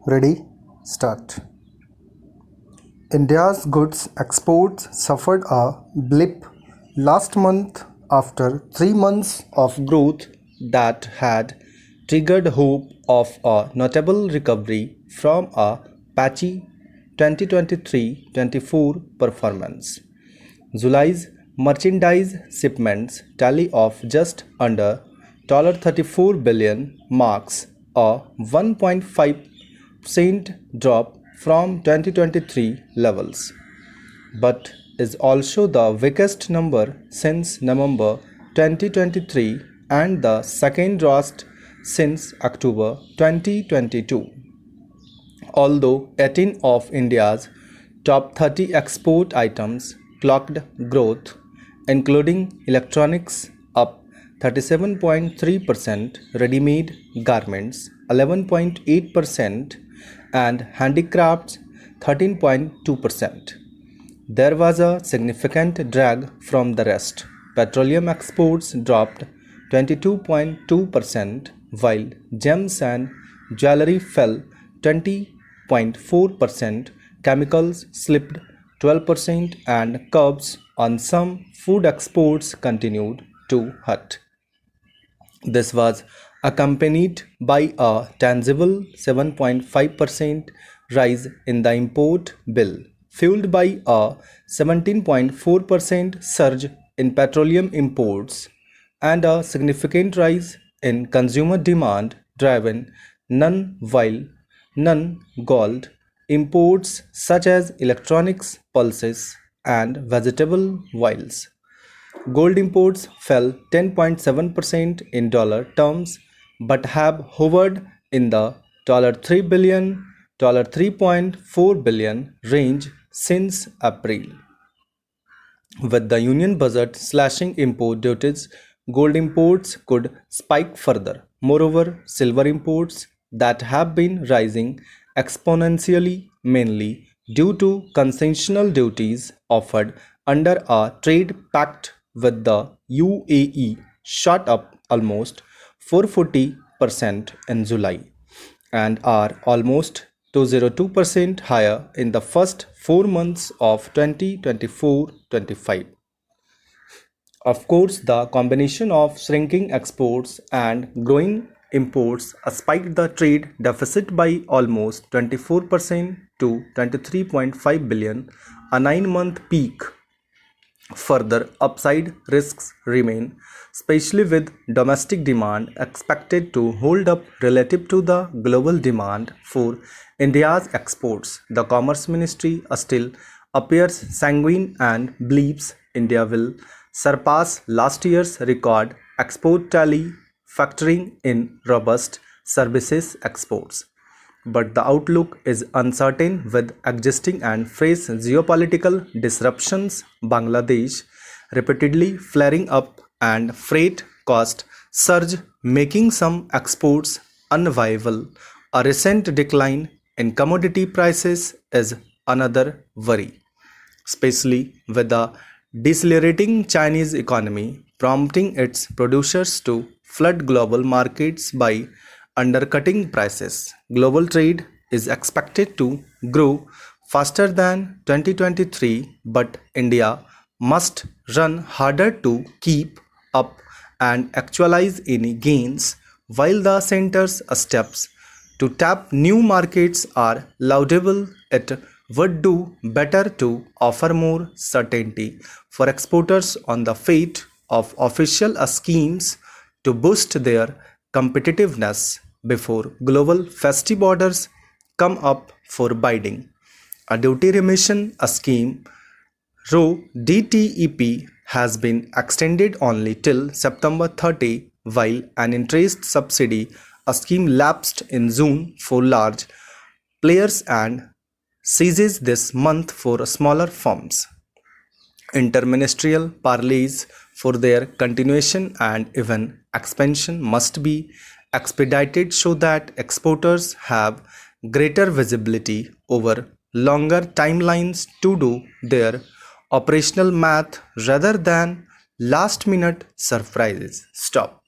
Ready? Start. India's goods exports suffered a blip last month after 3 months of growth that had triggered hope of a notable recovery from a patchy 2023-24 performance. July's merchandise shipments tally of just under $34 billion marks a 1.5% drop from 2023 levels, but is also the weakest number since November 2023 and the second worst since October 2022. Although 18 of India's top 30 export items clocked growth, including electronics up 37.3%, ready-made garments 11.8%, and handicrafts 13.2%. There was a significant drag from the rest. Petroleum exports dropped 22.2%, while gems and jewelry fell 20.4%, chemicals slipped 12%, and curbs on some food exports continued to hurt. This was accompanied by a tangible 7.5% rise in the import bill, fueled by a 17.4% surge in petroleum imports and a significant rise in consumer demand driven non-gold imports such as electronics, pulses, and vegetable oils. Gold imports fell 10.7% in dollar terms but have hovered in the $3 billion, $3.4 billion range since April. With the union budget slashing import duties, gold imports could spike further. Moreover, silver imports that have been rising exponentially mainly due to concessional duties offered under a trade pact with the UAE shot up almost 440% in July and are almost 202% higher in the first 4 months of 2024-25. Of course, the combination of shrinking exports and growing imports spiked the trade deficit by almost 24% to 23.5 billion, a 9-month peak. Further upside risks remain, especially with domestic demand expected to hold up relative to the global demand for India's exports. The Commerce Ministry still appears sanguine and believes India will surpass last year's record export tally, factoring in robust services exports. But the outlook is uncertain with existing and fresh geopolitical disruptions, Bangladesh repeatedly flaring up, and freight cost surge making some exports unviable. A recent decline in commodity prices is another worry, especially with the decelerating Chinese economy prompting its producers to flood global markets by undercutting prices. Global trade is expected to grow faster than 2023, but India must run harder to keep up and actualize any gains, while the center's steps to tap new markets are laudable. It would do better to offer more certainty for exporters on the fate of official schemes to boost their competitiveness before global festive orders come up for bidding. A duty remission scheme DTEP has been extended only till September 30, while an interest subsidy scheme lapsed in June for large players and ceases this month for smaller firms. Interministerial parleys for their continuation and even expansion must be expedited so that exporters have greater visibility over longer timelines to do their operational math rather than last minute surprises. Stop.